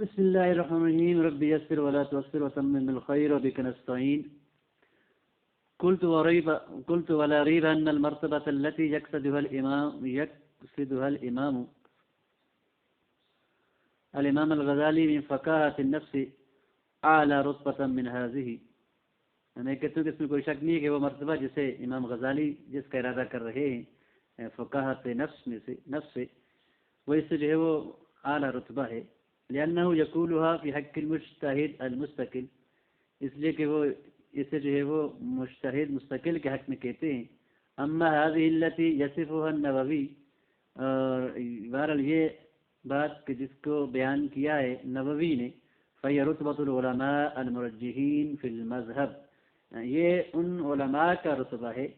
بسم الله الرحمن الرحيم رب يسر ولا تعسر وتمم بالخير وبك نستعين. قلت ولا ريب أن المرتبة التي يقصدها الإمام الغزالي من فقاهة النفس أعلى رتبة من هذه. میں کہتا ہوں کہ اس میں کوئی شک نہیں ہے کہ وہ مرتبہ جسے امام غزالی جس کا ارادہ کر رہے ہیں فقاہت نفس سے وہ اس سے جو ہے وہ اعلیٰ رتبہ ہے. لأنه يقولها في حق المجتهد المستقل، اس لیے کہ وہ اسے جو ہے وہ مجتہد مستقل کے حق میں کہتے ہیں. اما هذه التي يصفها النووي، اور بہرحال یہ بات کہ جس کو بیان کیا ہے نووی نے، فهي رتبة العلماء المرجحين في المذهب، یہ ان علماء کا رتبہ ہے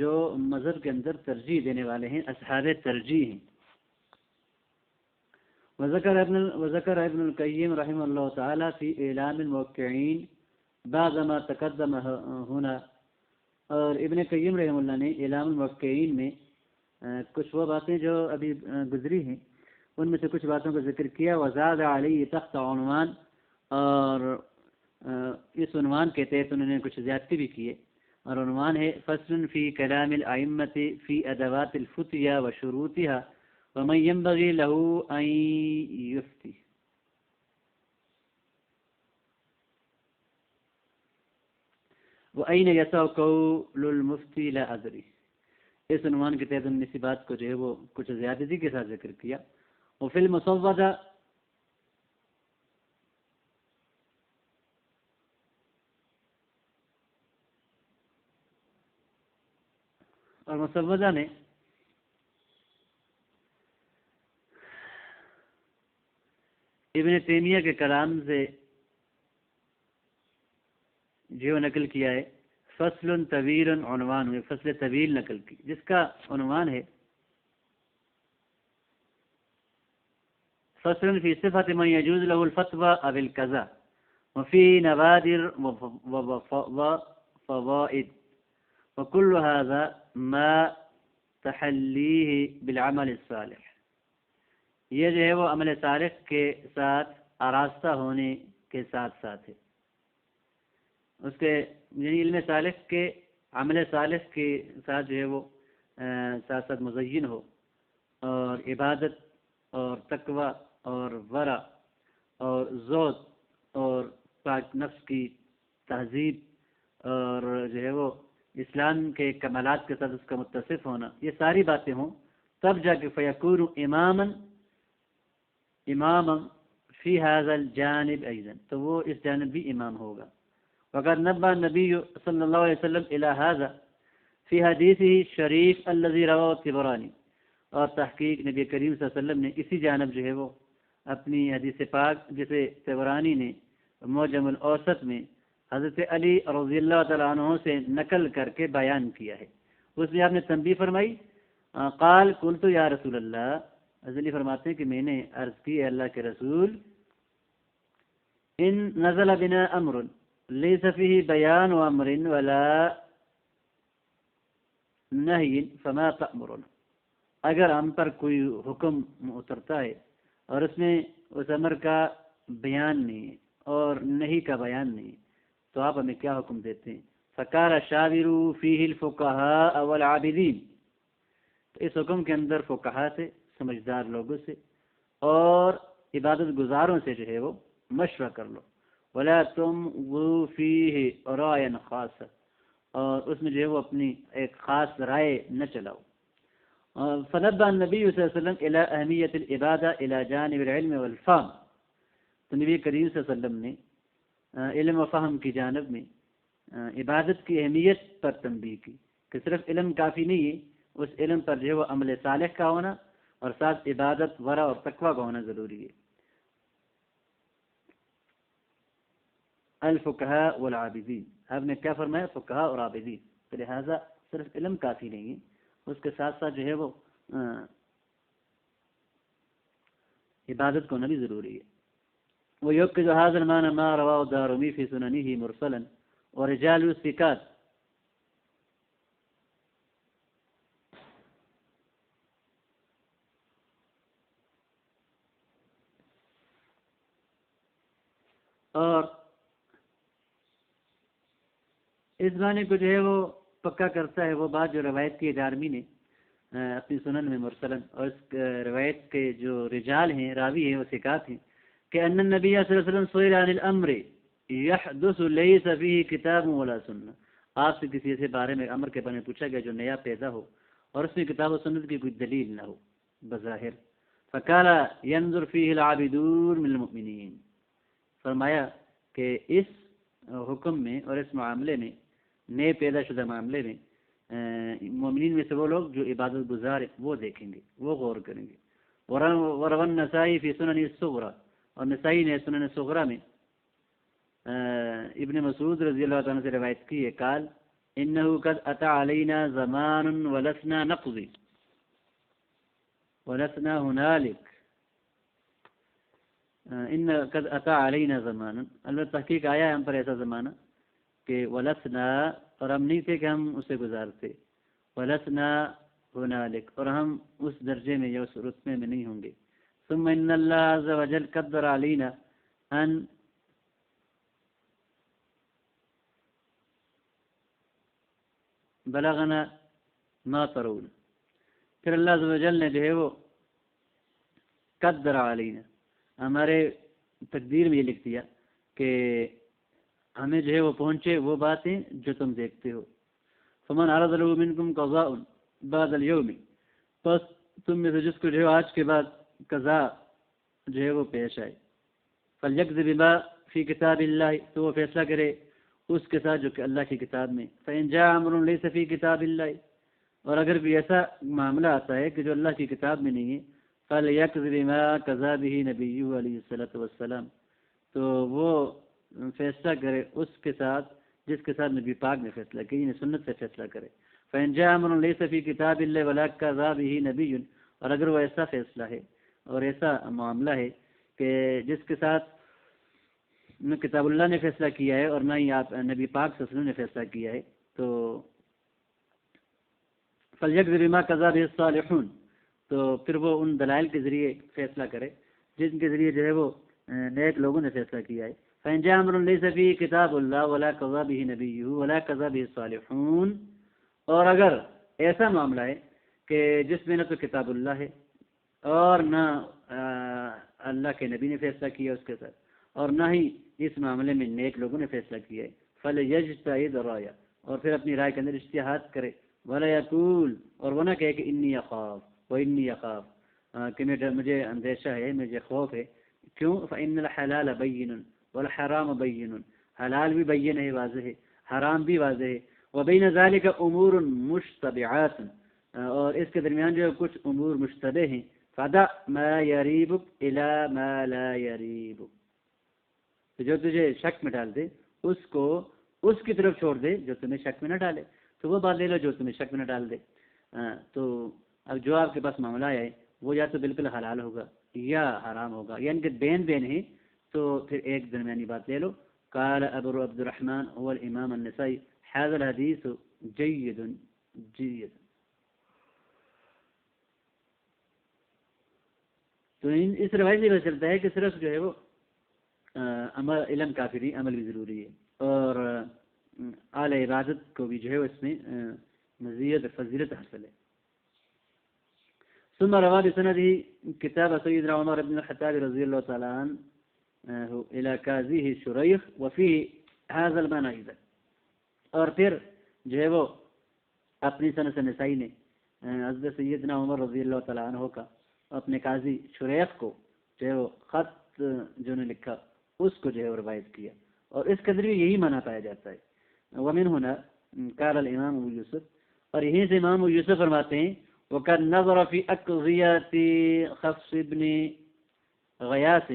جو مذہب کے اندر ترجیح دینے والے ہیں، اصحاب ترجیح ہیں. وذكر ابن القيم رحمه الله تعالى في إعلام الموقعين بعد ما تقدم هنا، اور ابن قیم رحمہ اللہ نے اعلام الموقعین میں کچھ وہ باتیں جو ابھی گزری ہیں ان میں سے کچھ باتوں کا ذکر کیا. وزاد علیہ تحت عنوان، اور اس عنوان کے تحت انہوں نے کچھ زیادتی بھی کیے، اور عنوان ہے فصل فی کلام الائمۃ فی ادوات الفتیا وشروطها ومن ينبغي له ان يفتي. وأين يسع قول المفتی لا ادری، اس عنوان کے تحت انہوں نے اسی بات کو جو ہے وہ کچھ زیادتی کے ساتھ ذکر کیا. وفی المسودہ، اور مسودہ نے ابن تیمیہ کے کلام سے جو نقل کیا ہے فصل طویل عنوان ہوئے، فصل طویل نقل کی جس کا عنوان ہے فصل فی صفت من یجوز له الفتوى او القضاء وفی نوادر وفوائد وكل هذا ما تحلیہ بالعمل الصالح. یہ جو ہے وہ عمل صالح کے ساتھ آراستہ ہونے کے ساتھ ساتھ ہے، اس کے یعنی علم صالح کے عمل صالح کے ساتھ جو ہے وہ ساتھ ساتھ مزین ہو، اور عبادت اور تقوی اور ورع اور زہد اور پاک نفس کی تہذیب اور جو ہے وہ اسلام کے کمالات کے ساتھ اس کا متصف ہونا، یہ ساری باتیں ہوں تب جا کے فیکون اماما فی هذا الجانب ایضا، تو وہ اس جانب بھی امام ہوگا. وقد نبہ النبی صلی اللہ علیہ وسلم الى هذا فی حدیثہ شریف الذی رواه الطبرانی، اور تحقیق نبی کریم صلی اللہ علیہ وسلم نے اسی جانب جو ہے وہ اپنی حدیث پاک جسے طبرانی نے معجم الاوسط میں حضرت علی رضی اللہ تعالیٰ عنہ سے نقل کر کے بیان کیا ہے. اس میں آپ نے تنبیہ فرمائی، قال قلت یا رسول اللہ، علی فرماتے ہیں کہ میں نے عرض کی ہے اللہ کے رسول، ان نزل بنا امر لیس فیہ بیان امر ولا نہی فما تأمرنا، اگر ہم پر کوئی حکم اترتا ہے اور اس میں اس امر کا بیان نہیں ہے اور نہیں کا بیان نہیں، تو آپ ہمیں کیا حکم دیتے ہیں؟ فقال شاوروا فیہ الفقہاء والعابدین، تو اس حکم کے اندر فقہا سے، سمجھدار لوگوں سے اور عبادت گزاروں سے جو ہے وہ مشورہ کر لو. ولا تمضوا فیہ رائیا خاصا، اور اس میں جو ہے وہ اپنی ایک خاص رائے نہ چلاؤ. فنبہ النبی صلی اللہ علیہ وسلم الی اہمیت العبادہ الی جانب العلم والفهم، تو نبی کریم صلی اللہ علیہ وسلم نے علم و فہم کی جانب میں عبادت کی اہمیت پر تنبیہ کی کہ صرف علم کافی نہیں ہے، اس علم پر جو ہے وہ عمل صالح کا ہونا اور ساتھ عبادت ورع اور تقوی کا ہونا ضروری ہے. الفقہاء والعابدین، آپ نے کیا فرمایا؟ فقہاء اور عابدین، تو لہٰذا صرف علم کافی نہیں ہے، اس کے ساتھ ساتھ جو ہے وہ عبادت کو ہونا بھی ضروری ہے. ويؤكد هذا المعنى ما رواه الدارمي في سننه مرسلا ورجال الثقات. اور اس معنی کو جو ہے وہ پکا کرتا ہے وہ بات جو روایت کی دارمی نے اپنی سنن میں مرسلن، اور اس روایت کے جو رجال ہیں، راوی ہیں، وہ ثقات ہیں کہ ان النبی صلی اللہ علیہ وسلم سئل عن الامر یحدث لیس فیہ کتاب ولا سنہ، آپ سے کسی ایسے بارے میں امر کے بارے میں پوچھا گیا جو نیا پیدا ہو اور اس میں کتاب و سنت کی کوئی دلیل نہ ہو بظاہر، فقال ينظر فیہ العابدون من المؤمنین، فرمایا کہ اس حکم میں اور اس معاملے میں، نئے پیدا شدہ معاملے میں، مومنین میں سے وہ لوگ جو عبادت گزار ہیں وہ دیکھیں گے، وہ غور کریں گے۔ وروى النسائی فی سنن الصغرى، اور نسائی نے سنن صغرا میں ابن مسعود رضی اللہ عنہ سے روایت کی ہے، قال انه قد اتى علينا زمان ولسنا نقضي ولسنا هنالك، ان قد اتى علينا زمان، البتہ تحقیق آیا ہے ہم پر ایسا زمانہ کہ ولسنا، اور ہم نہیں تھے کہ ہم اسے گزارتے، ولسنا هنالك، اور ہم اس درجے میں یا اس رتبے میں نہیں ہوں گے۔ ثم ان اللہ عز وجل قدر علينا ان بلغنا ما ترون، پھر اللہ عز و جل نے جو ہے وہ قدر علینا، ہمارے تقدیر میں یہ لکھ دیا کہ ہمیں جو ہے وہ پہنچے وہ باتیں جو تم دیکھتے ہو۔ فمن عرض له منکم قضاء بعد اليوم، پس تم میں سے جس کو جو ہے آج کے بعد قضاء جو ہے وہ پیش آئے، فلیقض بما فی کتاب اللہ، تو وہ فیصلہ کرے اس کے ساتھ جو کہ اللہ کی کتاب میں، فإن جاء امر لیس فی کتاب اللہ، اور اگر کوئی ایسا معاملہ آتا ہے کہ جو اللہ کی کتاب میں نہیں ہے، فلیقض بما قضا به نبیہ علیہ الصلوۃ والسلام، تو وہ فیصلہ کرے اس کے ساتھ جس کے ساتھ نبی پاک نے فیصلہ کیا، یعنی سنت سے فیصلہ کرے۔ فإن جاء امر لیس فی کتاب اللہ ولا قضا به نبی، اور اگر وہ ایسا فیصلہ ہے اور ایسا معاملہ ہے کہ جس کے ساتھ نہ کتاب اللہ نے فیصلہ کیا ہے اور نہ ہی آپ نبی پاک صلی اللہ علیہ وسلم نے فیصلہ کیا ہے، تو فلیقض بما قضا به الصالحون، تو پھر وہ ان دلائل کے ذریعے فیصلہ کرے جن کے ذریعے جو ہے وہ نیک لوگوں نے فیصلہ کیا ہے۔ فإن جاء امر ليس فيه کتاب اللہ ولا قضا به نبیہ ولا قضا به الصالحون، اور اگر ایسا معاملہ ہے کہ جس میں نہ تو کتاب اللہ ہے اور نہ اللہ کے نبی نے فیصلہ کیا اس کے ساتھ، اور نہ ہی اس معاملے میں نیک لوگوں نے فیصلہ کیا ہے، فلیجتہد رائے، اور پھر اپنی رائے کے اندر اجتہاد کرے، ولا یقول، اور وہ نہ کہے کہ انی اخاف وانی اخاف، کہ مجھے اندیشہ ہے، مجھے خوف ہے، کیوں؟ فإن الحلال بین والحرام بین، حلال بھی بین ہے، واضح ہے، حرام بھی واضح ہے، وبین ذلک امور مشتبہات، اور اس کے درمیان جو کچھ امور مشتبہ ہیں، فدع ما یریبک الی ما لا یریبک، تو جو تجھے شک میں ڈال دے اس کو اس کی طرف چھوڑ دے جو تمہیں شک میں نہ ڈالے، تو وہ بات لے لو جو تمہیں شک میں نہ ڈال دے۔ تو اب جو آپ کے پاس معاملہ ہے وہ یا تو بالکل حلال ہوگا یا حرام ہوگا، یعنی کہ بین ہے، تو پھر ایک درمیانی بات لے لو۔ قال ابو عبد الرحمن هو الامام النسائی هذا الحدیث جید جید، تو اس روایت سے پتہ چلتا ہے کہ صرف جو ہے وہ عمل علم کافی نہیں، عمل بھی ضروری ہے، اور اعلی عبادت کو بھی جو ہے اس میں مزید فضیلت حاصل ہے۔ ثم روى بسنده كتاب سيدنا عمر بن الخطاب رضي الله تعالى عنه الى قاضيه شريح وفيه هذا المعنى ايضا، اور پھر جو ہے وہ اپنی سند سے نسائی نے حضرت سیدنا عمر رضی اللہ تعالیٰ عنہ کا اپنے قاضی شریح کو جو ہے وہ خط جو نے لکھا اس کو جو ہے روایت کیا، اور اس کے ذریعے یہی معنی پایا جاتا ہے۔ ومن هنا قال الامام ابو یوسف، اور یہیں سے امام ابو یوسف فرماتے ہیں وقد نظر في أقضية خفص بن غياث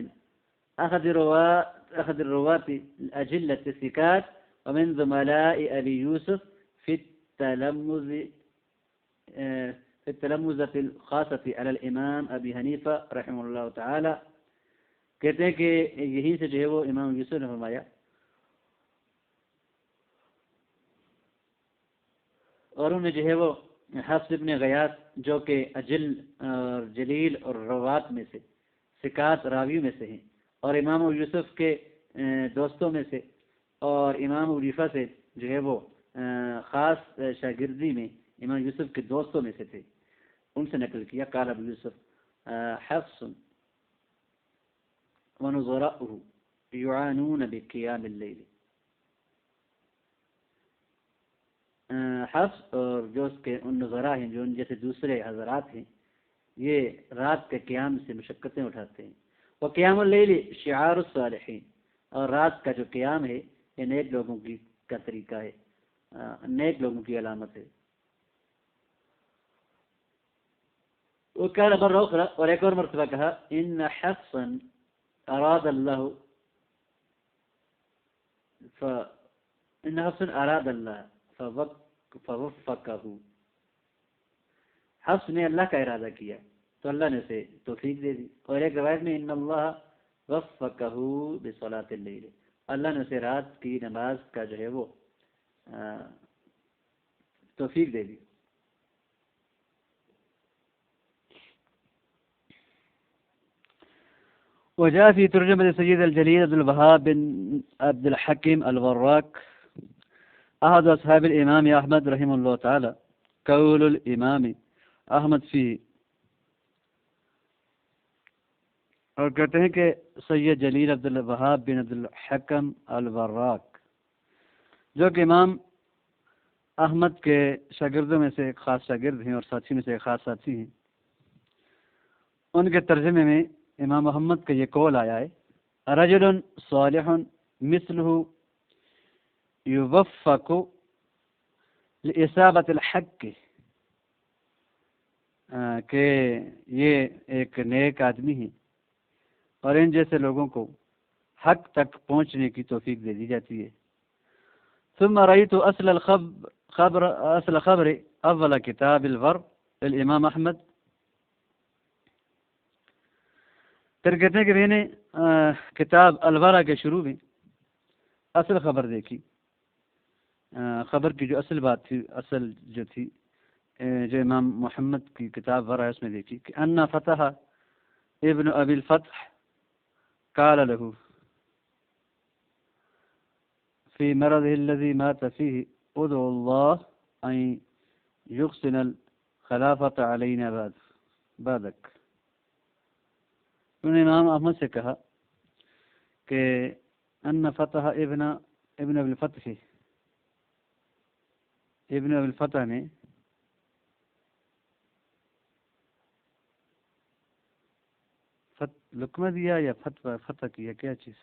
أخذ الرواة الأجلة الثقات ومن زملاء أبي يوسف في التلمذة الخاصة على الإمام أبي حنيفة رحمه الله تعالى، کہتے ہیں کہ یہیں سے جو ہے وہ امام یوسف نے فرمایا، اور انہیں جو ہے وہ حفص ابن غیاث جو کہ اجل اور جلیل اور روات میں سے ثقات راویوں میں سے ہیں، اور امام ابو یوسف کے دوستوں میں سے، اور امام ابو حنیفہ سے جو ہے وہ خاص شاگردی میں امام یوسف کے دوستوں میں سے تھے، ان سے نقل کیا قال ابو یوسف حفص ونظراؤه يعانون بقيام الليل. حفص اور جو اس کے ان نظراء ہیں جو ان جیسے دوسرے حضرات ہیں، یہ رات کے قیام سے مشقتیں اٹھاتے ہیں. وہ قیام اللیل شعار الصالحین، اور رات کا جو قیام ہے یہ نیک لوگوں کی کا طریقہ ہے، نیک لوگوں کی علامت ہے. وہ کہا مرہ اخرى، اور ایک اور مرتبہ کہا ان حفصا اراد اللہ ان حفصا اراد اللہ فوفقہ، حفص نے اللہ کا ارادہ کیا تو اللہ نے اسے توفیق دے دی. اور ایک روایت میں ان اللہ وفقہ بصلاۃ اللیل، اللہ نے اسے رات کی نماز کا جو ہے وہ توفیق دے دی. وجاء في ترجمة سيد الجليل عبد الوهاب بن عبد الحكيم الوراق أحد أصحاب الإمام أحمد رحمه الله تعالى قول الإمام أحمد فيه، اور کہتے ہیں کہ سید جلیل عبد الوہاب بن عبد الحکم الوراق جو کہ امام احمد کے شاگردوں میں سے ایک خاص شاگرد ہیں اور ساتھی میں سے ایک خاص ساتھی ہیں، ان کے ترجمے میں امام محمد کا یہ قول آیا ہے رجل صالح مثلہ یوفق لإصابة الحق، کہ یہ ایک نیک آدمی ہے اور ان جیسے لوگوں کو حق تک پہنچنے کی توفیق دے دی جاتی ہے. ثم رأيت اصل خبر اول کتاب الورع للامام احمد، پھر کہتے ہیں کہ میں نے کتاب الورع کے شروع میں اصل خبر دیکھی، خبر کی جو اصل بات تھی، اصل جو تھی جو امام محمد کی کتاب ورع اس میں دیکھی کہ ان فتح ابن ابی الفتح قال له في مرضه الذي مات فيه ادعو الله ان يحسن الخلافة علينا بعدك. انہوں نے امام احمد سے کہا کہ ان فتح ابن ابی الفتح، ابن ابی الفتح نے لقمہ دیا یا فتح کیا، کیا چیز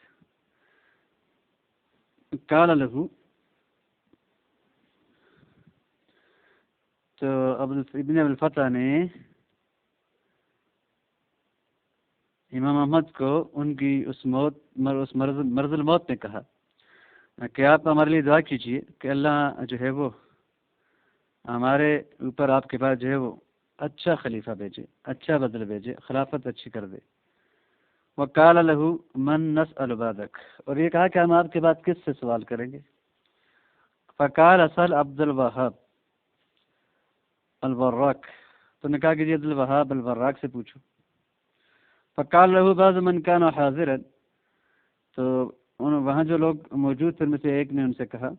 قال له، تو ابن ابی الفتح نے امام احمد کو ان کی اس مرض الموت میں کہا کہ آپ ہمارے لیے دعا کیجیے کہ اللہ جو ہے وہ ہمارے اوپر آپ کے پاس جو ہے وہ اچھا خلیفہ بھیجے، اچھا بدل بھیجے، خلافت اچھی کر دے. وقال له من نسأل بعدك، اور یہ کہا کہ ہم آپ کے بعد کس سے سوال کریں گے. فقال اسأل عبد الوهاب الوراق، تو نے کہا کہ عبد الوهاب الوراق سے پوچھو. فقال له بعض من كان حاضرا، تو وہاں جو لوگ موجود تھے ان میں سے ایک نے ان سے کہا،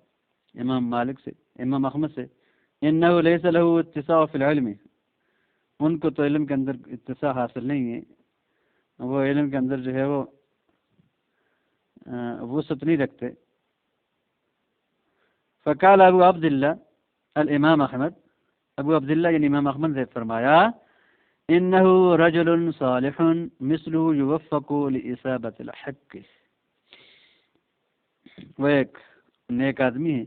امام مالک سے، امام احمد سے، انه ليس له اتساع في العلم، ان کو تو علم کے اندر اتساع حاصل نہیں ہے، وہ علم کے اندر جو ہے وہ وسعت نہیں رکھتے. فقال ابو عبداللہ الامام احمد، ابو عبداللہ یعنی امام احمد نے فرمایا انه رجل صالح مثله يوفق لإصابة الحق، وہ ایک نیک آدمی ہے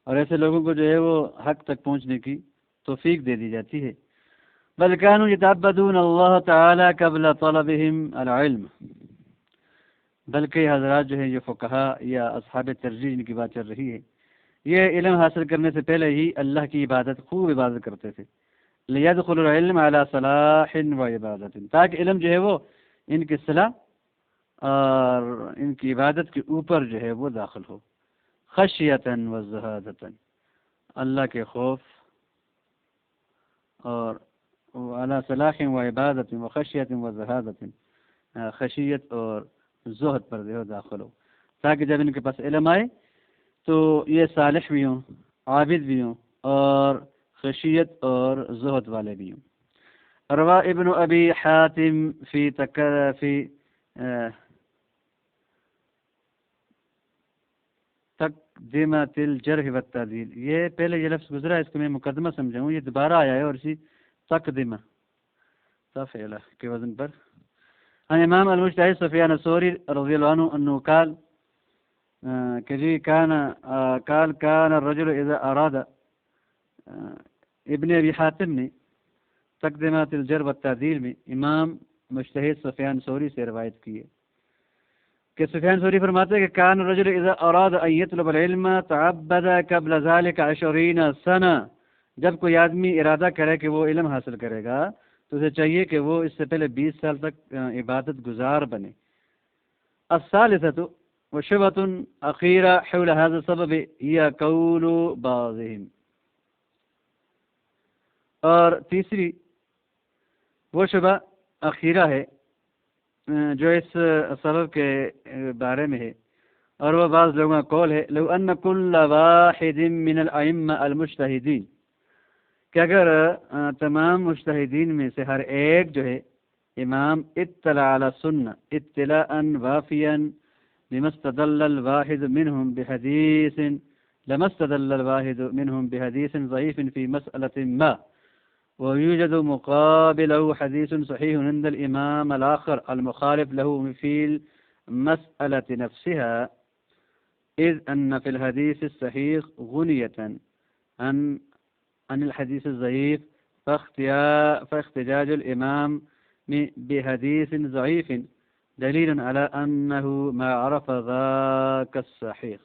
اور ایسے لوگوں کو جو ہے وہ حق تک پہنچنے کی توفیق دے دی جاتی ہے. بل كانوا يتعبدون الله تعالى قبل طلبهم العلم، بلکہ حضرات جو ہیں یہ فقہا یا اصحاب ترجیح ان کی بات چل رہی ہے، یہ علم حاصل کرنے سے پہلے ہی اللہ کی عبادت، خوب عبادت کرتے تھے. ليدخل العلم على صلاح وعبادت، تاکہ علم جو ہے وہ ان کی صلاح اور ان کی عبادت کے اوپر جو ہے وہ داخل ہو. خشیۃ وزہادۃ، اللہ کے خوف اور علی صلاح و عبادت و خشیت و زہادت، خشیت اور زہد پر جو داخل ہو. تاکہ جب ان کے پاس علم آئے تو یہ صالح بھی ہوں، عابد بھی ہوں، اور خشیت اور زہد والے بھی ہوں۔ روا ابن ابی حاتم فی تقدمۃ الجرح والتعدیل، یہ پہلے یہ لفظ گزرا ہے، اس کو میں مقدمہ سمجھاؤں، یہ دوبارہ آیا ہے اور اسی تقدمہ تفعیلہ کے وزن پر۔ عن امام المجتہد سفیان الثوری رضی اللہ عنہ انه قال کہ جی كان الرجل اذا اراد ابن ابی حاتم نے تقدمات الجرح والتعدیل میں امام مجتہد سفیان ثوری سے روایت کی ہے کہ سفیان ثوری فرماتے ہیں کہ کان الرجل اذا اراد ان يطلب العلم تعبد قبل ذلك 20 سنہ، جب کوئی آدمی ارادہ کرے کہ وہ علم حاصل کرے گا تو اسے چاہیے کہ وہ اس سے پہلے 20 سال تک عبادت گزار بنے۔ الثالثۃ وشبۃ اخیرہ حول هذا السبب هي قول بعضهم، اور تیسری وہ شبہ اخیرہ ہے جو اس سبب کے بارے میں ہے، اور وہ بعض لوگوں کا قول ہے لو ان كل واحد من الائمہ المجتہدین، کہ اگر تمام مجتہدین میں سے ہر ایک جو ہے امام اطلع علی سنہ اطلاعا وافیا لما استدل الواحد منهم بحدیث ضعیف فی مسألة ما ويوجد مقابله حديث صحيح عند الإمام الآخر المخالف له في المسألة نفسها، إذ أن في الحديث الصحيح غنية عن الحديث الضعيف، فاحتجاج الإمام بحديث ضعيف دليل على أنه ما عرف ذاك الصحيح۔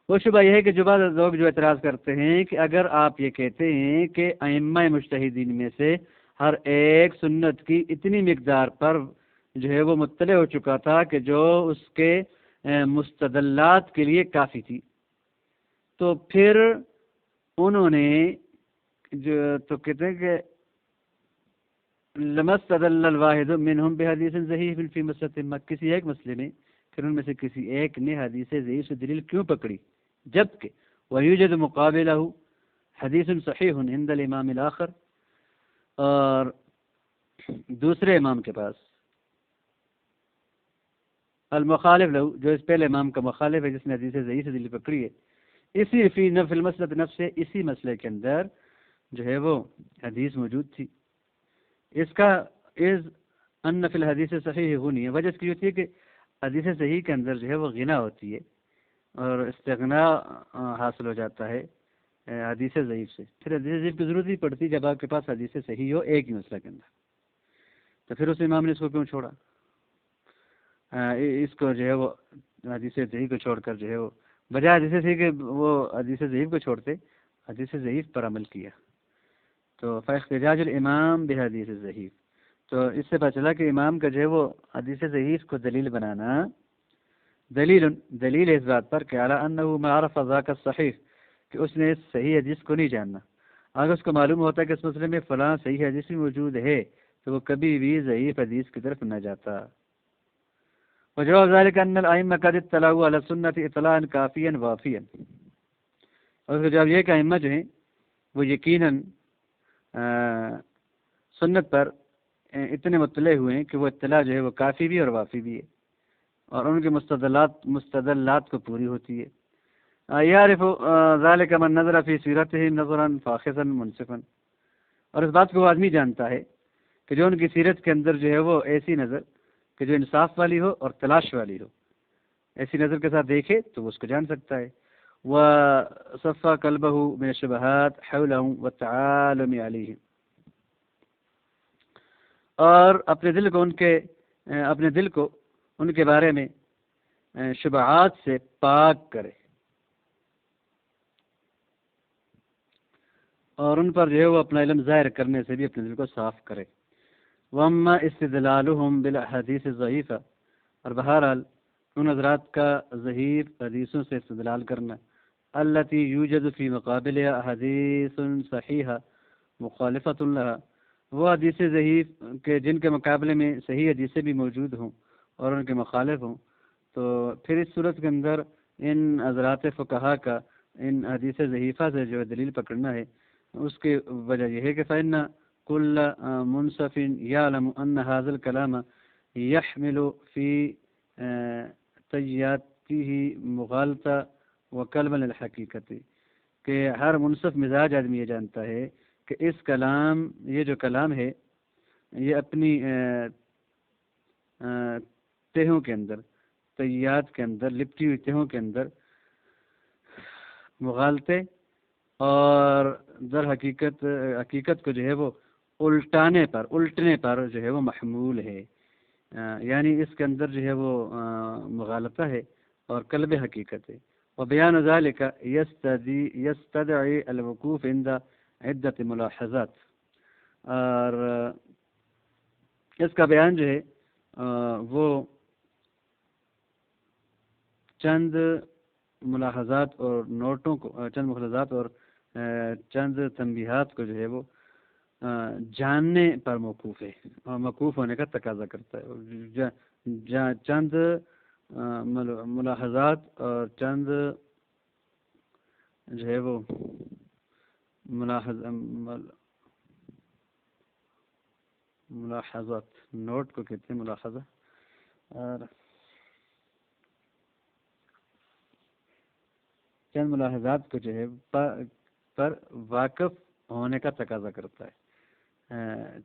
وہ شبہ یہ ہے کہ جو بعض لوگ جو اعتراض کرتے ہیں کہ اگر آپ یہ کہتے ہیں کہ ائمہ مجتہدین میں سے ہر ایک سنت کی اتنی مقدار پر جو ہے وہ مطلع ہو چکا تھا کہ جو اس کے مستدلات کے لیے کافی تھی، تو پھر انہوں نے جو تو کہتے ہیں کہ لما استدل الواحد منهم بحدیث ضعیف فی مسئلۃ ما، کسی ایک مسئلے میں پھر ان میں سے کسی ایک نے حدیث ضعیف سے دلیل کیوں پکڑی، جبکہ ویوجد مقابلہ حدیث صحیح عند الامام الاخر، اور دوسرے امام کے پاس المخالف له، جو اس پہلے امام کا مخالف ہے جس نے حدیث ضعیف سے دلیل پکڑی ہے، اسی فی نفی المسئلہ نفس، اسی مسئلے کے اندر جو ہے وہ حدیث موجود تھی۔ اس کا از ان فی الحدیث صحیح غنی، وجہ اس کی ہوتی ہے کہ حدیث صحیح کے اندر جو ہے وہ غنا ہوتی ہے اور استغناء حاصل ہو جاتا ہے حدیث ضعیف سے، پھر حدیث ضعیف کی ضرورت نہیں پڑتی جب آپ کے پاس حدیث صحیح ہو ایک ہی مسئلہ کے اندر، تو پھر اس امام نے اس کو کیوں چھوڑا، اس کو جو ہے وہ حدیث صحیح کو چھوڑ کر جو ہے وہ بجائے حدیث صحیح کہ وہ حدیث ضعیف کو چھوڑتے حدیث ضعیف پر عمل کیا، تو فاحتجاج الامام بحدیث ضعیف، تو اس سے پتہ چلا کہ امام کا جو ہے وہ حدیث ضعیف کو دلیل بنانا دلیل اس بات پر کہ اعلی انہ ما عرف ذاک الصحیح، کہ اس نے اس صحیح حدیث کو نہیں جاننا، اگر اس کو معلوم ہوتا ہے کہ اس مسئلے میں فلاں صحیح حدیث بھی موجود ہے تو وہ کبھی بھی ضعیف حدیث کی طرف نہ جاتا۔ وجواب ذلك ان الائمہ قد اطلعوا علی السنۃ اطلاعا کافیا وافیا، اور اس کا جواب یہ کہ ائمہ جو ہیں وہ یقیناً سنت پر اتنے مطلع ہوئے ہیں کہ وہ اطلاع جو ہے وہ کافی بھی اور وافی بھی ہے، اور ان کے مستدلات کو پوری ہوتی ہے۔ یعرف ذلك من نظر فی سیرتہ نظرا فاخذا منصفا، اور اس بات کو وہ آدمی جانتا ہے کہ جو ان کی سیرت کے اندر جو ہے وہ ایسی نظر کہ جو انصاف والی ہو اور تلاش والی ہو، ایسی نظر کے ساتھ دیکھے تو وہ اس کو جان سکتا ہے۔ وصفى قلبه من الشبهات حولهم والتعالم عليهم، اور اپنے دل کو ان کے بارے میں شبہات سے پاک کرے، اور ان پر جو ہے وہ اپنا علم ظاہر کرنے سے بھی اپنے دل کو صاف کرے۔ واما استدلالهم بالاحاديث الضعيفه، اور بہرحال ان حضرات کا ضعیف حدیثوں سے استدلال کرنا التي يوجد في مقابلها احاديث صحيحه مخالفه لها، وہ حدیث ضعیف کہ جن کے مقابلے میں صحیح حدیثیں بھی موجود ہوں اور ان کے مخالف ہوں، تو پھر اس صورت کے اندر ان حضرات فقہا کا ان حدیث ضعیفہ سے جو دلیل پکڑنا ہے، اس کی وجہ یہ ہے کہ فإن كل منصف يعلم أن هذا الكلام يحمل في طياته مغالطة وكلما للحقیقت، کہ ہر منصف مزاج آدمی یہ جانتا ہے کہ اس کلام، یہ جو کلام ہے، یہ اپنی تہوں کے اندر، طیات کے اندر، لپٹی ہوئی تہوں کے اندر مغالطے اور در حقیقت کو جو ہے وہ الٹنے پر جو ہے وہ محمول ہے، یعنی اس کے اندر جو ہے وہ مغالطہ ہے اور قلب حقیقت ہے۔ وبیان ذالک یستدعی الوقوف عند عدت ملاحظات، اور اس کا بیان جو ہے وہ چند ملاحظات اور نوٹوں کو، چند ملاحظات اور چند تنبیہات کو جو ہے وہ جاننے پر موقوف ہے اور موقوف ہونے کا تقاضا کرتا ہے۔ چند ملاحظات اور چند جو ہے وہ ملاحظات، نوٹ کو کہتے ہیں ملاحظہ، اور چند ملاحظات کو جو ہے پر واقف ہونے کا تقاضا کرتا ہے۔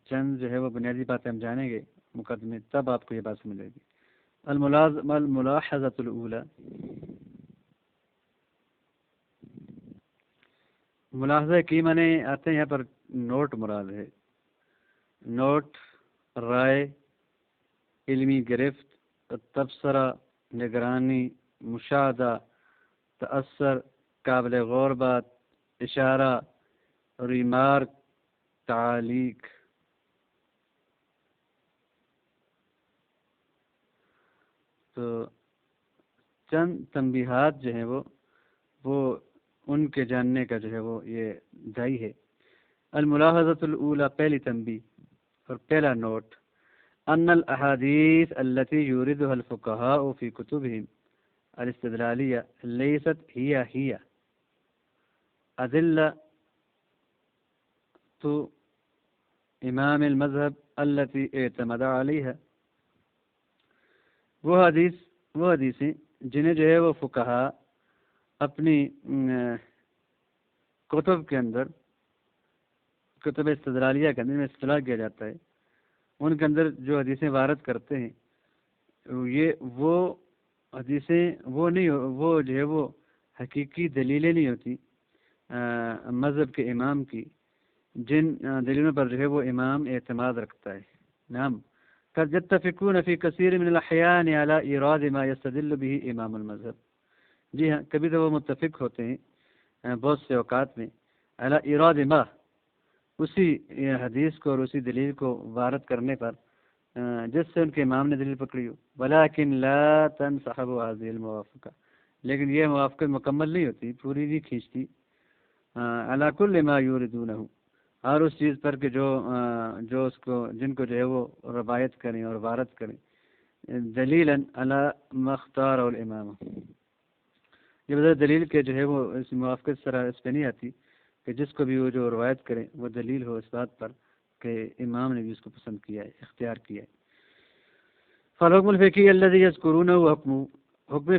چند جو ہے وہ بنیادی باتیں ہم جانیں گے مقدمے، تب آپ کو یہ بات سمجھے گی۔ الملاحظۃ الاولی، ملاحظہ کی معنی آتے ہیں یہاں پر نوٹ مراد ہے، نوٹ، رائے، علمی گرفت، تبصرہ، نگرانی، مشاہدہ، تأثر، قابل غور بات، اشارہ، ریمارک، تعلیق۔ تو چند تنبیہات جو ہیں وہ ان کے جاننے کا جو ہے وہ یہ دائی ہے۔ الملاحظۃ الاولی، پہلی تنبیہ اور پہلا نوٹ، ان الاحادیث التي يوردها الفقهاء في كتبهم الاستدلالية ليست هي أدلة امام المذہب التي اعتمد عليها، وہ حدیثیں جنہیں جو ہے وہ فقہا اپنی کتب کے اندر، کتب استدلالیہ کے اندر میں استدلال کیا جاتا ہے، ان کے اندر جو حدیثیں وارد کرتے ہیں، وہ حدیثیں وہ جو ہے وہ حقیقی دلیلیں نہیں ہوتی مذہب کے امام کی، جن دلیلوں پر جو ہے وہ امام اعتماد رکھتا ہے۔ نعم، قد يتفقون في كثير من الأحيان على إيراد ما يستدل به امام المذہب، جی ہاں، کبھی تو وہ متفق ہوتے ہیں بہت سے اوقات میں على إيراد ما، اسی حدیث کو اور اسی دلیل کو وارد کرنے پر جس سے ان کے امام نے دلیل پکڑی ہو، ولكن لا تنسحب هذه الموافقة، لیکن یہ موافقت مکمل نہیں ہوتی، پوری نہیں کھینچتی، على كل ما يوردونه، ہر اس چیز پر کہ جو اس کو، جن کو جو ہے وہ روایت کریں اور وارد کریں، دلیلا على ما اختاره الامام، یہ بذات دلیل کے جو ہے وہ اس موافقت سرا اس پہ نہیں آتی کہ جس کو بھی وہ جو روایت کریں وہ دلیل ہو اس بات پر کہ امام نے بھی اس کو پسند کیا ہے، اختیار کیا ہے۔ فالحکم الفقہی الذی یذکرونہ حکم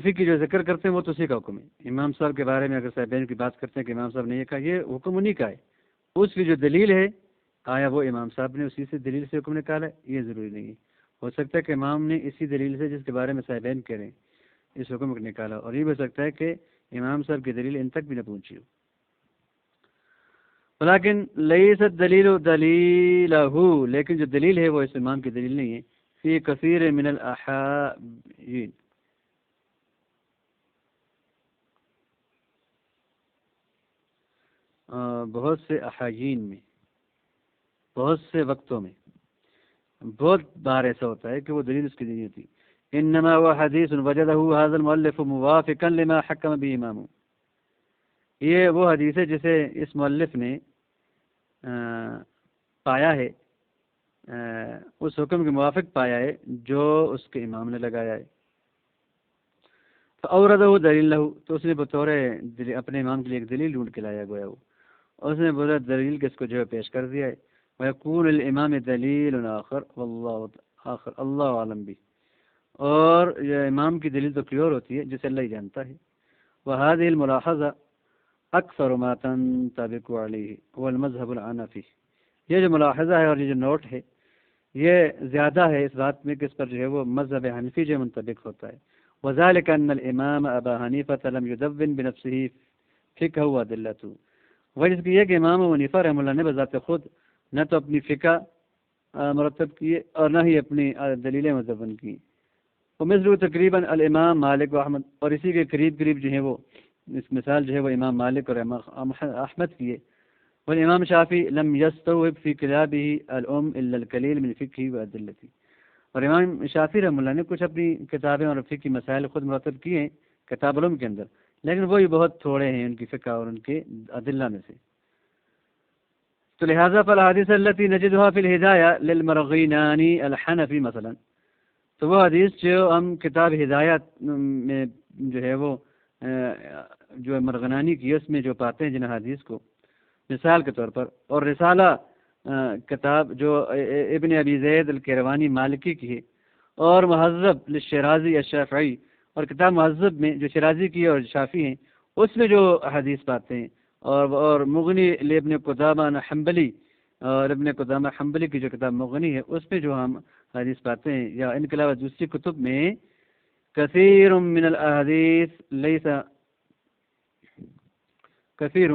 فقہی جو ذکر کرتے ہیں وہ تو اسی کا حکم ہے۔ امام صاحب کے بارے میں اگر صاحبین کی بات کرتے ہیں کہ امام صاحب نے یہ کہا، یہ حکم انہی کا ہے، اس کی جو دلیل ہے آیا وہ امام صاحب نے اسی سے دلیل سے حکم نکالا ہے، یہ ضروری نہیں ہے، ہو سکتا ہے کہ امام نے اسی دلیل سے جس کے بارے میں صاحبین کہہ رہے ہیں اس حکم کو نکالا، اور یہ بھی ہو سکتا ہے کہ امام صاحب کی دلیل ان تک بھی نہ پہنچی ہو۔ لیکن لیست دلیل دلیلہ، لیکن جو دلیل ہے وہ اس امام کی دلیل نہیں ہے، فی کثیر من الاحادیث، بہت سے احاجین میں، بہت سے وقتوں میں، بہت بار ایسا ہوتا ہے کہ وہ دلیل اس کی نہیں ہوتی۔ انما هو حدیث وجدہ هذا المؤلف موافقا لما حکم به امامه، یہ وہ حدیث ہے جسے اس مؤلف نے پایا ہے، اس حکم کے موافق پایا ہے جو اس کے امام نے لگایا ہے۔ فاوردہ دلیل لہو، تو اس نے بطور اپنے امام کے لیے ایک دلیل ڈھونڈ کے لایا گویا وہ، اور اس نے بولا دلیل کس کو جو ہے پیش کر دیا ہے. ويكون الامام دلیل آخر اللہ عالم بھی، اور یہ امام کی دلیل تو کوئی اور ہوتی ہے جسے اللہ ہی جانتا ہے. وهذه الملاحظہ اکثر ما تنطبق علیہ هو المذهب الحنفی، یہ جو ملاحظہ ہے اور یہ جو نوٹ ہے یہ زیادہ ہے اس بات میں کہ اس پر جو ہے وہ مذہب حنفی جو منطبق ہوتا ہے. وذلك ان الامام ابا حنیفہ لم يدون بنفسه فقہ وادلته، وجہ اس کی یہ کہ امام ابو حنیفہ رحمہ اللہ نے بذات خود نہ تو اپنی فقہ مرتب کیے اور نہ ہی اپنی دلیلیں مدون کی. ومثل تقریباً الامام مالک و احمد، اور اسی کے قریب قریب جو ہے وہ اس مثال جو ہے وہ امام مالک اور امام احمد کی ہے. والامام شافعی لم يستوعب في كتابه الام الا القليل من فقه وادلته، اور امام شافعی رحمہ اللہ نے کچھ اپنی کتابیں اور فقہ مسائل خود مرتب کیے ہیں کتاب الام کے اندر، لیکن وہی بہت تھوڑے ہیں ان کی فقہ اور ان کے ادلہ میں سے. تو لہذا فالاحادیث التي نجدها في الهدايه للمرغینانی الحنفی مثلا، تو وہ حدیث جو ہم کتاب ہدایت میں جو ہے وہ جو مرغنانی کی اس میں جو پاتے ہیں جن حدیث کو مثال کے طور پر، اور رسالہ کتاب جو ابن ابی زید الکیروانی مالکی کی ہے، اور مہذب للشیرازی الشافعی، اور کتاب مہذب میں جو شیرازی کی اور شافعی ہیں اس میں جو حدیث پاتے ہیں، اور مغنی لابن قدامہ حنبلی، اور ابن قدامہ حنبلی کی جو کتاب مغنی ہے اس میں جو ہم حدیث پاتے ہیں، یا ان کے علاوہ دوسری کتب میں کثیر من الاحادیث لیس کثیر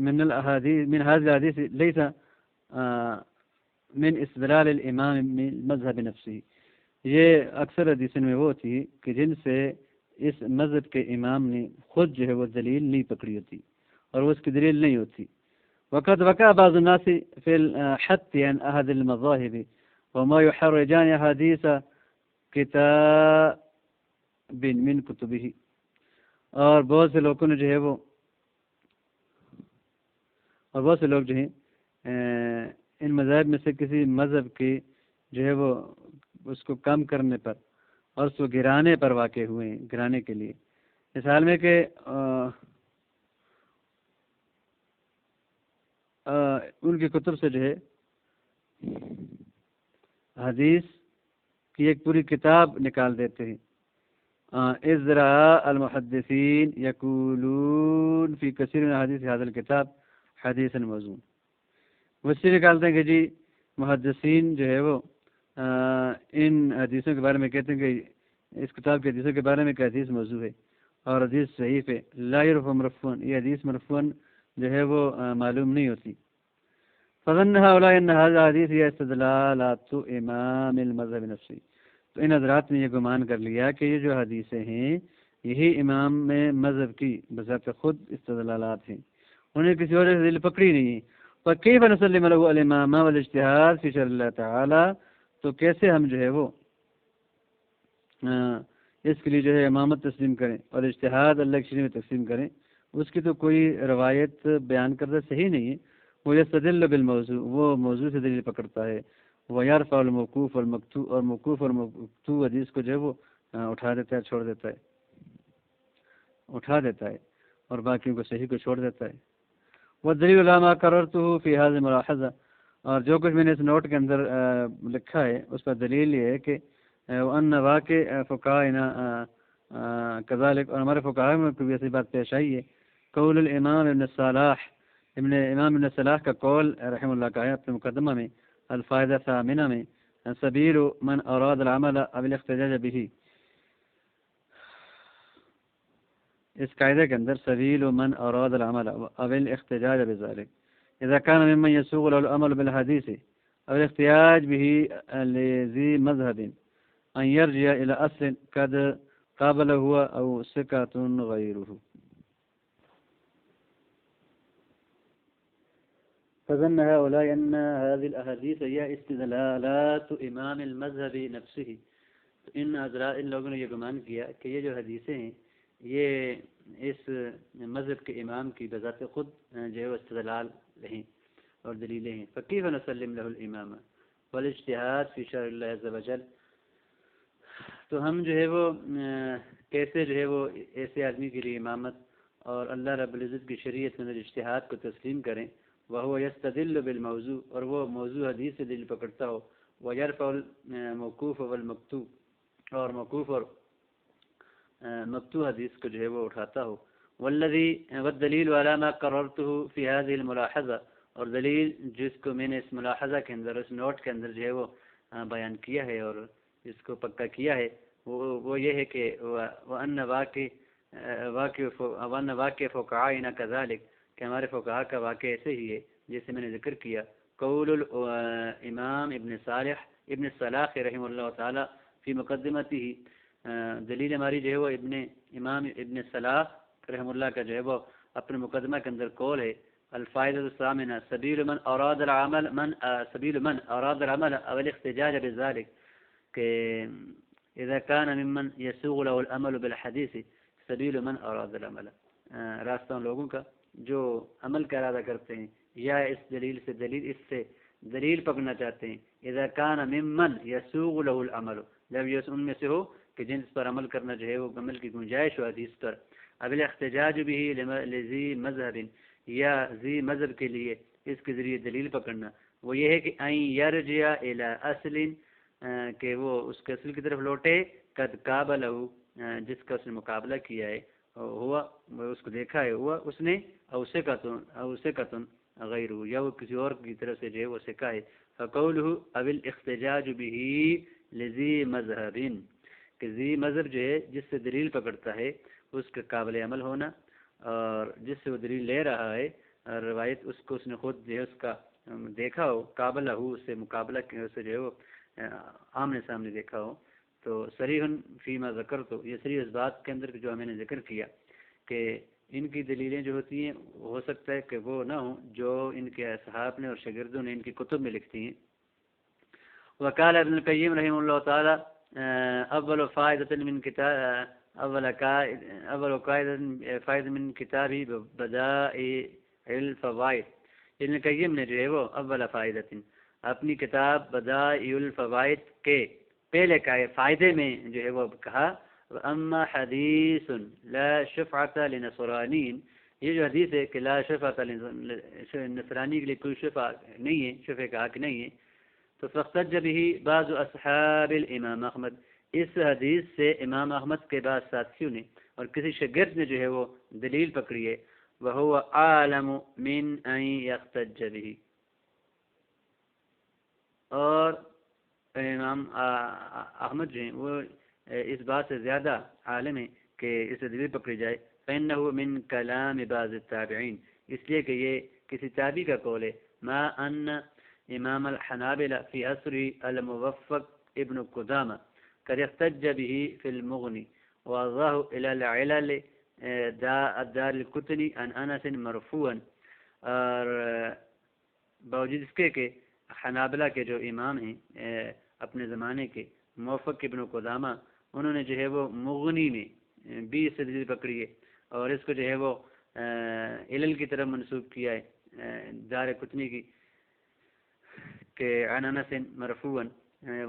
من الاحادیث من هذه الحدیث لیس من استدلال الامام من مذہب نفسی، یہ اکثر حدیثوں میں وہ تھی کہ جن سے اس مذہب کے امام نے خود جو ہے وہ دلیل نہیں پکڑی ہوتی اور وہ اس کی دلیل نہیں ہوتی. وقد وقع بعض الناس في الحث عن احد المذاهب وما يحرجان حدیث کتاب من کتبه، اور بہت سے لوگوں نے جو ہے وہ اور بہت سے لوگ جو ہیں ان مذاہب میں سے کسی مذہب کی جو ہے وہ اس کو کم کرنے پر اور اس کو گرانے پر واقع ہوئے ہیں، گرانے کے لیے، اس حال میں کہ ان کی کتب سے جو ہے حدیث کی ایک پوری کتاب نکال دیتے ہیں. ازرا المحدثین یقولون فی کثیر من حدیث هذا الکتاب حدیث موزون، وہ اس سے نکالتے ہیں کہ جی محدثین جو ہے وہ ان حدیثوں کے بارے میں کہتے ہیں کہ اس کتاب کے حدیثوں کے بارے میں کہ حدیث موضوع ہے اور حدیث صحیح ہے، لا یعرف مرفوعا، یہ حدیث مرفوعا جو ہے وہ معلوم نہیں ہوتی. فظن هؤلاء ان هذا حدیث یہ استدلالات امام المذہب نفسی، تو ان حضرات نے یہ گمان کر لیا کہ یہ جو حدیثیں ہیں یہی امام میں مذہب کی بذات خود استدلالات ہیں، انہیں کسی اور سے دل پکڑی نہیں ہے. فكيف نسلم له الامامہ والاجتہاد فی شرع اللہ تعالی، تو کیسے ہم جو ہے وہ اس کے لیے جو ہے امامت تسلیم کریں اور اجتہاد اللہ کی شریعت میں تقسیم کریں، اس کی تو کوئی روایت بیان کردہ صحیح نہیں ہے. وہ یستدل بالموضوع، وہ موضوع سے دلیل پکڑتا ہے. وہ یرفع الموقوف والمقطوع، اور موقوف اور مقطوع حدیث کو جو ہے وہ اٹھا دیتا ہے، چھوڑ دیتا ہے، اٹھا دیتا ہے، اور باقیوں کو صحیح کو چھوڑ دیتا ہے. والدلیل علی ما قررته فی هذه الملاحظہ، اور جو کچھ میں نے اس نوٹ کے اندر لکھا ہے اس پر دلیل یہ ہے کہ وان واقع فقہاءنا کذالک، اور ہمارے فقہاء میں بھی ایسی بات پیش آئی ہے. قول الامام ابن صلاح، امام ابن صلاح کا قول رحمہ اللہ کا ہے اپنے مقدمہ میں الفائدہ الثامنہ میں، سبیل من اراد العمل او الاحتجاج به، اس قاعدے کے اندر سبیل من اراد العمل او الاحتجاج بذلك اذا كان ممن يسوغ له العمل بالحديث او الاحتجاج به لذي مذهب ان يرجع الى اصل قد قابله هو او ثقة غيره. فظن هؤلاء ان هذه الاحاديث هي استدلالات امام المذهب نفسه، ان حضرات ان لوگوں نے یہ گمان کیا کہ یہ جو حدیثیں ہیں یہ اس مذہب کے امام کی بذات خود جو ہے استدلال ہیں اور دلیلیں ہیں. فکیف نسلم له الامامہ والاجتہاد فی شرع اللہ عز وجل، تو ہم جو ہے وہ کیسے جو ہے وہ ایسے آدمی کے لیے امامت اور اللہ رب العزت کی شریعت میں اجتہاد کو تسلیم کریں، وہ یستدل بالموضوع، اور وہ موضوع حدیث سے دل پکڑتا ہو، ویرفع الموقوف والمقطوع، اور موقوف اور مقطوع حدیث کو جو ہے وہ اٹھاتا ہو، والدلیل على ما قررته في هذه الملاحظہ، اور دلیل جس کو میں نے اس ملاحظہ کے اندر، اس نوٹ کے اندر جو ہے وہ بیان کیا ہے اور اس کو پکا کیا ہے، وہ یہ ہے کہ وَأَنَّ واقع فقہائنا كذلك، کہ ہمارے فقہا کا واقع ایسے ہی ہے جیسے میں نے ذکر کیا، قول الامام ابن صلاح رحمہ اللہ تعالی فی مقدمته، دلیل ہماری جو ہے وہ امام ابن صلاح رحمہ اللہ کا جو ہے وہ اپنے مقدمہ کے اندر قول ہے، الفائدہ الثامنہ سبیل من اراد العمل او الاحتجاج بذلك، کہ اذا كان ممن يسوغ له العمل بالحديث سبیل من اراد العمل، راستہ ان لوگوں کا جو عمل کا ارادہ کرتے ہیں یا اس سے دلیل پکڑنا چاہتے ہیں، اذا كان ممن يسوغ له العمل، جب یہ ان میں سے ہو کہ جن پر عمل کرنا جو ہے وہ عمل کی گنجائش ہو حدیث پر، اب الاحتجاج به لذی مذہب، یا ذی مذہب کے لیے اس کے ذریعے دلیل پکڑنا، وہ یہ ہے کہ ان یرجع الی اصل، کہ وہ اس کے اصل کی طرف لوٹے، قد قابلہ، جس کا اس نے مقابلہ کیا ہے، ہوا اس کو دیکھا ہے، ہوا اس نے اوثقۃ غیرہ، یا وہ کسی اور کی طرف سے جو ہے وہ سکھا ہے، فقولہ اب الاحتجاج به لذی مذہب، کہ ذی مذہب جو ہے جس سے دلیل پکڑتا ہے اس کا قابل عمل ہونا، اور جس سے وہ دلیل لے رہا ہے روایت اس کو اس نے خود جو ہے اس کا دیکھا ہو، قابلہ ہو، اس سے مقابلہ سے جو ہے وہ آمنے سامنے دیکھا ہو، تو صریح فیما ذکر، تو یہ صریح اس بات کے اندر جو میں نے ذکر کیا کہ ان کی دلیلیں جو ہوتی ہیں ہو سکتا ہے کہ وہ نہ ہوں جو ان کے اصحاب نے اور شاگردوں نے ان کی کتب میں لکھتی ہیں۔ وقال ابن القیم رحمہ اللہ تعالی اول فائدة من کتاب اول فائدة من کتابی بدائع الفوائد، ابن القیم نے جو ہے وہ اول فائدۃ، اپنی کتاب بدائع الفوائد کے پہلے کا فائدے میں جو ہے وہ کہا، اما حدیث لا شفعۃ لنصرانین، یہ جو حدیث ہے کہ لا شفعۃ نصرانی کے لیے کوئی شفع نہیں ہے، شفع کا حق نہیں ہے، تو فاحتج به بعض اصحاب الامام احمد، اس حدیث سے امام احمد کے بعض ساتھیوں نے اور کسی شاگرد نے جو ہے وہ دلیل پکڑی ہے، وهو عالم من ان يحتج به، اور امام احمد جو ہیں وہ اس بات سے زیادہ عالم ہیں کہ اسے دلیل پکڑی جائے، فإنه من کلام بعض التابعین، اس لیے کہ یہ کسی تابعی کا قول ہے، ما ان امام الحنابلہ فی عصر الموفق ابن قدامہ قد احتج به في المغنی وأضاه إلى العلل دار القطنی عن انس مرفوعا، اور باوجود اس کے کہ حنابلہ کے جو امام ہیں اپنے زمانے کے موفق ابن قدامہ، انہوں نے جو ہے وہ مغنی میں 20 سے دلیل پکڑی ہے اور اس کو جو ہے وہ علل کی طرف منسوب کیا ہے دار قطنی کی، کہ عن انس مرفوعا،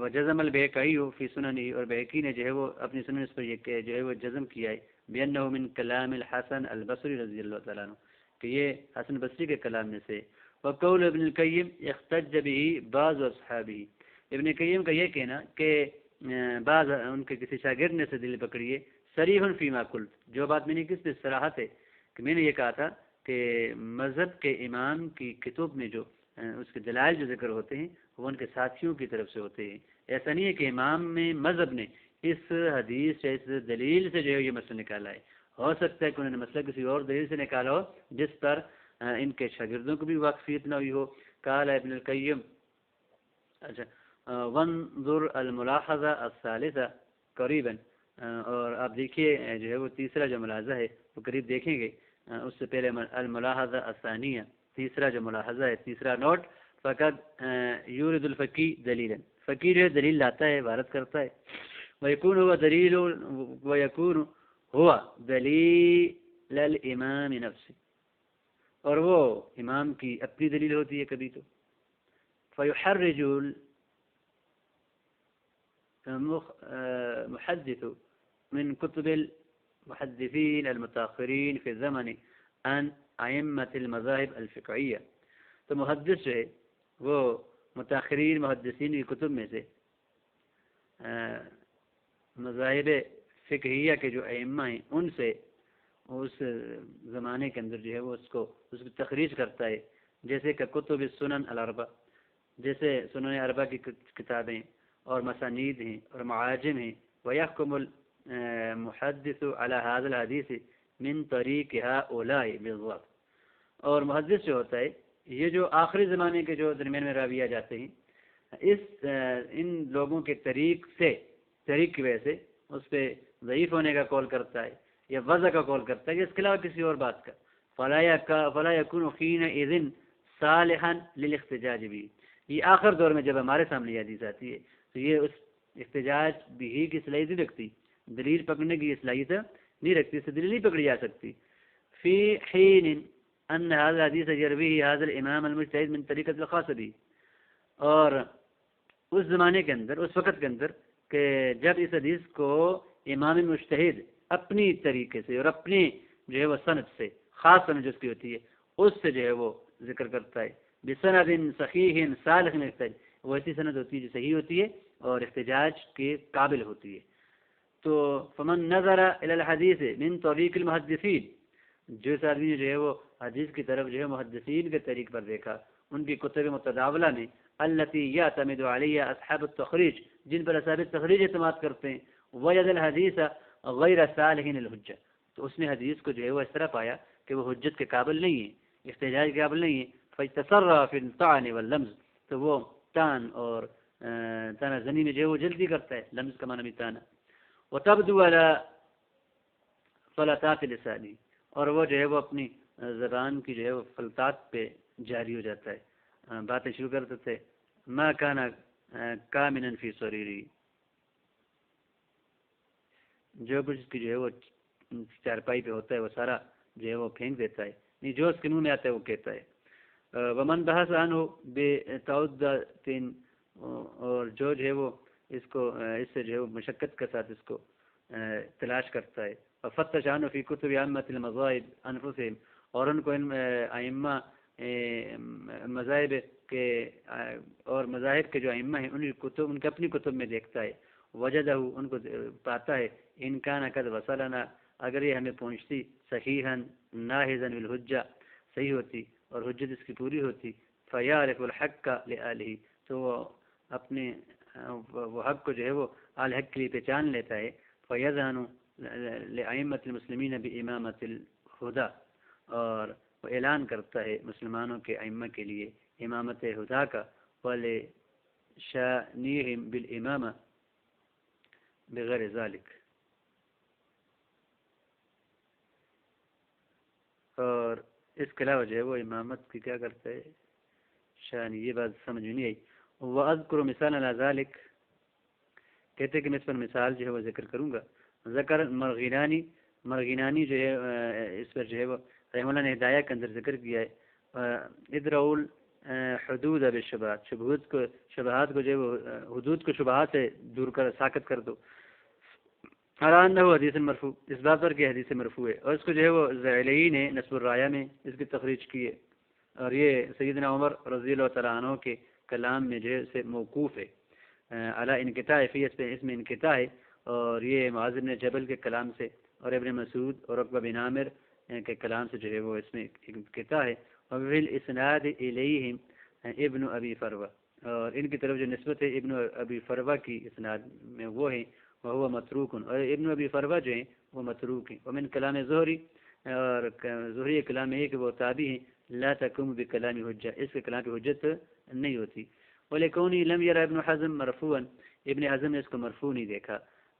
وجزم البیہقی فی سننہ، اور بہقی نے جو ہے وہ اپنی سنن اس پر یہ جو ہے وہ جزم کیا ہے، بأنہ من کلام الحسن البصری رضی اللہ تعالیٰ عنہ، کہ یہ حسن بصری کے کلام میں سے، وقول ابن القیم احتج به بعض اصحابہ، ابن قیم کا یہ کہنا کہ بعض ان کے کسی شاگرد نے سے دلیل پکڑی ہے، صریح فیما قلت، جو بات میں نے کس پہ صراحت ہے کہ میں نے یہ کہا تھا کہ مذہب کے امام کی کتب میں جو اس کے دلائل جو ذکر ہوتے ہیں وہ ان کے ساتھیوں کی طرف سے ہوتے ہیں، ایسا نہیں ہے کہ امام میں مذہب نے اس حدیث سے اس دلیل سے جو ہے یہ مسئلہ نکالا ہے، ہو سکتا ہے کہ انہوں نے مسئلہ کسی اور دلیل سے نکالا ہو جس پر ان کے شاگردوں کو بھی واقفیت نہ ہوئی ہو۔ قال ابن القیم، اچھا، وانظر الملاحظہ الثالثہ قریبا، اور آپ دیکھیے جو ہے وہ تیسرا جو ملاحظہ ہے وہ قریب دیکھیں گے، اس سے پہلے الملاحظہ الثانیہ، تیسرا جو ملاحظہ ہے، تیسرا نوٹ، فقط یورد الفقی دلیلا، فقی جو ہے دلیل لاتا ہے، عبارت کرتا ہے، ویکون ہوا دلیل الامام نفسه، اور وہ امام کی اپنی دلیل ہوتی ہے کبھی تو، محدث من كتب المحدثين المتأخرين في الزمن عن أئمة المذاهب الفقهية. تو محدث جو ہے وہ متاخرین محدثین کی کتب میں سے مذاہب فقہیہ کے جو ائمہ ہیں ان سے اس زمانے کے اندر جو ہے وہ اس کی تخریج کرتا ہے، جیسے کہ کتب السنن الاربع، جیسے سنن اربع کی کتابیں اور مسانید ہیں اور معاجم ہیں. ويحكم المحدث على هذا الحديث من طریق هؤلاء بالضبط. اور محدث جو ہوتا ہے یہ جو آخری زمانے کے جو درمیان میں راویہ جاتے ہیں ان لوگوں کے طریق کی وجہ سے اس پہ ضعیف ہونے کا قول کرتا ہے یا وضع کا قول کرتا ہے یا اس کے علاوہ کسی اور بات کا. فلا يكون حينئذ صالحا للاحتجاج به. یہ آخر دور میں جب ہمارے سامنے یہ حدیث آتی ہے تو یہ اس احتجاج بھی کی صلاحیت نہیں رکھتی، دلیل پکڑنے کی صلاحیت نہیں رکھتی، اس سے دلیل نہیں پکڑی جا سکتی. فی حین ان هذا الحديث يرويه هذا الامام المجتهد من طریقۃ الخاص به. اور اس زمانے کے اندر، اس وقت کے اندر کہ جب اس حدیث کو امام مجتہد اپنی طریقے سے اور اپنی جو ہے وہ سند سے، خاص سند جو اس کی ہوتی ہے اس سے جو ہے وہ ذکر کرتا ہے. بسند صحیح صالح احتجاج، وہ ایسی سند ہوتی ہے جو صحیح ہوتی ہے اور احتجاج کے قابل ہوتی ہے. تو فمن نظر الى الحدیث من طریق المحدثین، جو اس آدمی نے جو ہے وہ حدیث کی طرف جو ہے محدثین کے طریق پر دیکھا، ان کی کتب متداولہ میں التي يعتمد عليها اصحاب التخریج، جن پر اصحاب تخریج اعتماد کرتے ہیں، وجد الحدیث غیر صالح للحجہ، تو اس نے حدیث کو جو ہے وہ اس طرح پایا کہ وہ حجت کے قابل نہیں ہے، احتجاج کے قابل نہیں ہے. فاجتسر في الطعن واللمز، تو وہ تان اور تانا زنی میں جو ہے وہ جلدی کرتا ہے، لمز کا معنی بھی تانا. وتبدو على فلتات لسانی، اور وہ جو ہے وہ اپنی زبان کی جو ہے وہ فلتات پہ جاری ہو جاتا ہے، باتیں شروع کر دیتے. ما کان کامنا فی صریری، جو کچھ کی جو ہے وہ چارپائی پہ ہوتا ہے وہ سارا جو ہے وہ پھینک دیتا ہے، نہیں جو اس کے منہ میں آتا ہے وہ کہتا ہے. ومن بحث عنہ بتعدد، اور جو ہے وہ اس سے جو ہے وہ مشقت کے ساتھ اس کو تلاش کرتا ہے. فتش عنہ فی کتب ائمۃ المذاہب انفسہم، اور ان کو ان ائمہ مذاہب کے اور مذاہب کے جو ائمہ ہیں ان کی کتب، ان کے اپنی کتب میں دیکھتا ہے. وجدہ، ان کو پاتا ہے، ان کان قد وصلنا، اگر یہ ہمیں پہنچتی، صحیحا ناہضا بالحجہ، صحیح ہوتی اور حجت اس کی پوری ہوتی. فیعرف الحق لآلہ، تو وہ اپنے وہ حق کو جو ہے وہ اہل حق کے لیے پہچان لیتا ہے. فیذعن لأئمۃ المسلمین بامامۃ الہدی، اور وہ اعلان کرتا ہے مسلمانوں کے ائمہ کے لیے امامت ہدا کا. ولشانیہم بالامامہ بغیر ذلک، اور اس کے علاوہ جو ہے وہ امامت کی کیا کرتا ہے شان، یہ بات سمجھ میں نہیں آئی. وَأَذْكُرُ مِثَالًا عَلَى ذَلِكَ، کہتے کہ میں اس پر مثال جو ہے وہ ذکر کروں گا. ذکر مرغینانی جو ہے اس پر جو ہے وہ رحمہ اللہ نے ہدایہ کے اندر ذکر کیا ہے. ادرؤ الحدود بالشبہات، شبہات کو جو ہے وہ حدود کو شبہات سے دور کر ساکت کر دو. حران ہو حدیث مرفوع، اس بات پر کہ حدیث مرفوع ہے، اور اس کو جو ہے وہ زعلئی نے نصب الرایہ میں اس کی تخریج کی ہے، اور یہ سیدنا عمر رضی اللہ تعالیٰ عنہ کے کلام میں جو ہے سے موقوف ہے. علی انقطاع فی، اس میں انقطاع ہے، اور یہ معاذ بن جبل کے کلام سے اور ابن مسعود اور عقبہ بن عامر کے کلام سے جو ہے وہ اس میں انقطاع ہے. اور فی الاسناد الیہم ابن ابی فروہ، اور ان کی طرف جو نسبت ہے ابن ابی فروہ کی اسناد میں وہ ہیں، وہ متروک، اور ابن ابی فروہ جو ہیں وہ متروک ہیں. ومن کلام زہری، اور زہری کلام ہے کہ وہ تابعی ہیں. لا تقوم بکلام حجہ، اس کے کلام کی حجت نہیں ہوتی. ولکونی لم یرى ابن حزم مرفوعا، ابن حزم نے اس کو مرفوع نہیں دیکھا.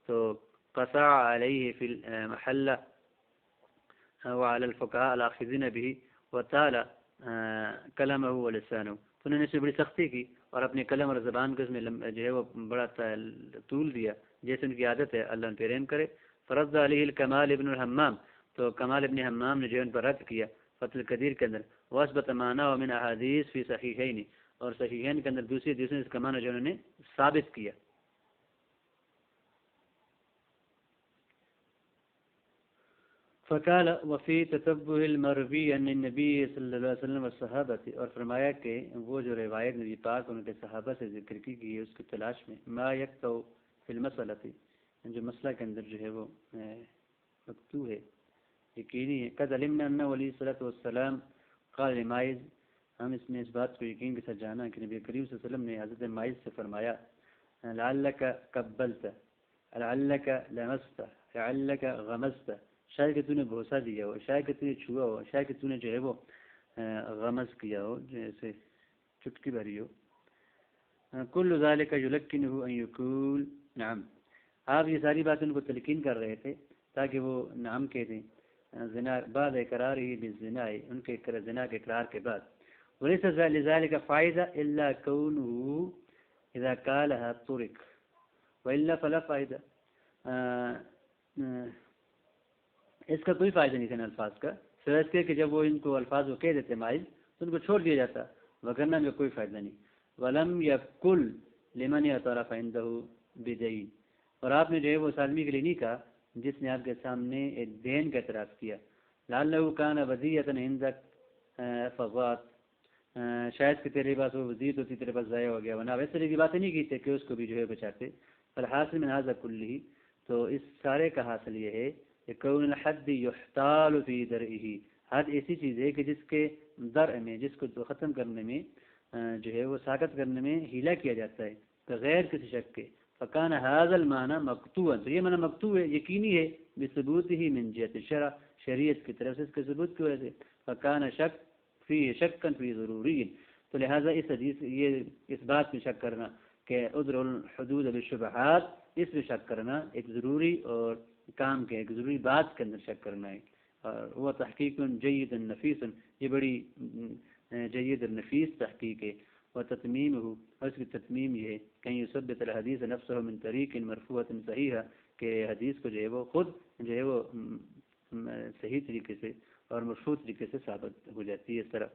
تو قطع علیہ فی المحلہ وعلى الفقهاء الاخذین به وطال کلمہ ولسانہ، تو انہوں نے اس میں بڑی سختی کی اور اپنے قلم اور زبان کو اس میں جو ہے وہ بڑا طول دیا، جیسے ان کی عادت ہے، اللہ ان پہ رحم کرے. فرد علیہ الکمال ابن الحمام، تو کمال ابن حمام نے جو ان پر رد کیا فتح القدیر کے اندر. واثبت معناه من احادیث فی صحیحین، اور صحیحین کے اندر دوسری اس کا معنی جو انہوں نے ثابت کیا. فقال وفی تتبع المروی عن النبی صلی اللہ علیہ وسلم والصحابہ، اور فرمایا کہ وہ جو روایت نبی پاک ان کے صحابہ سے ذکر کی گئی ہے اس کی تلاش میں ما یکتو فی المسئلہ، جو مسئلہ کے اندر جو ہے وہ مکتوب ہے، یقینی ہے. قد علمنا انہ علیہ الصلوۃ والسلام قال لماعز، ہم اس میں اس بات کو یقین کے ساتھ جانا کہ نبی کریم صلی اللہ علیہ وسلم نے حضرت ماعز سے فرمایا لعلک قبلت، لعلک لمست، لعلک غمست، شاید کہ تو نے بوسہ دیا ہو، شاید کہ تو نے چھوا ہو، شاید کہ تو نے جو ہے وہ غمز کیا ہو، جیسے چٹکی بھری ہو. کل ذالک یلکنہ ان یقول نعم، آپ یہ ساری باتیں ان کو تلقین کر رہے تھے تاکہ وہ نعم کہتے زنا بعد اقرار ہی بالزنا، ان کے زنا کے اقرار کے بعد. وليس لذلك فائدہ الا كونه اذا قالها طرق والا فلا فائدہ، اس کا کوئی فائدہ نہیں تھا ان الفاظ کا، سوائے اس کے کہ جب وہ ان کو الفاظ کو کہہ دیتے مائز تو ان کو چھوڑ دیا جاتا، وگرنہ میں کوئی فائدہ نہیں. ولم یقل لمن اعترف عنده بدین، اور آپ نے جو ہے وہ اس آدمی کے لیے نہیں کہا جس نے آپ کے سامنے ایک دین کا اعتراف کیا. لعلہ کان وذیۃ عندک فضات، شاید کہ تیرے پاس وہ وزید ہوتی تیرے پاس ضائع ہو گیا، ورنہ ویسے طرح کی باتیں نہیں کی تھی کہ اس کو بھی جو ہے بچاتے. فالحاصل من هذا كله، تو اس سارے کا حاصل یہ ہے کہ کون الحد یحتال فی درئہ، حد ایسی چیز ہے کہ جس کے درء میں، جس کو ختم کرنے میں جو ہے وہ ساکت کرنے میں ہیلا کیا جاتا ہے بغیر کسی شک کے. فکان هذا المعنى مقطوعا، تو یہ معنی مقطوع ہے، یقینی ہے، بثبوتہ من جہت الشرع، شریعت کی طرف سے اس کے ثبوت کی وجہ سے. فکان شک فی شکن فی ضروری، تو لہٰذا اس حدیث یہ اس بات میں شک کرنا کہ ادر الحدود بالشبہات، اس میں شک کرنا ایک ضروری اور کام کے ایک ضروری بات کے اندر شک کرنا ہے. اور وہ تحقیق جید النفیس، یہ بڑی جید النفیس تحقیق ہے. اور تتمیم ہو، اور اس کی تتمیم یہ ہے کہ یثبت الحدیث نفسه من طریق مرفوعۃ صحیحہ، کہ حدیث کو جو ہے وہ خود جو ہے وہ صحیح طریقے سے اور مرفوع طریقے سے ثابت ہو جاتی ہے اس طرح.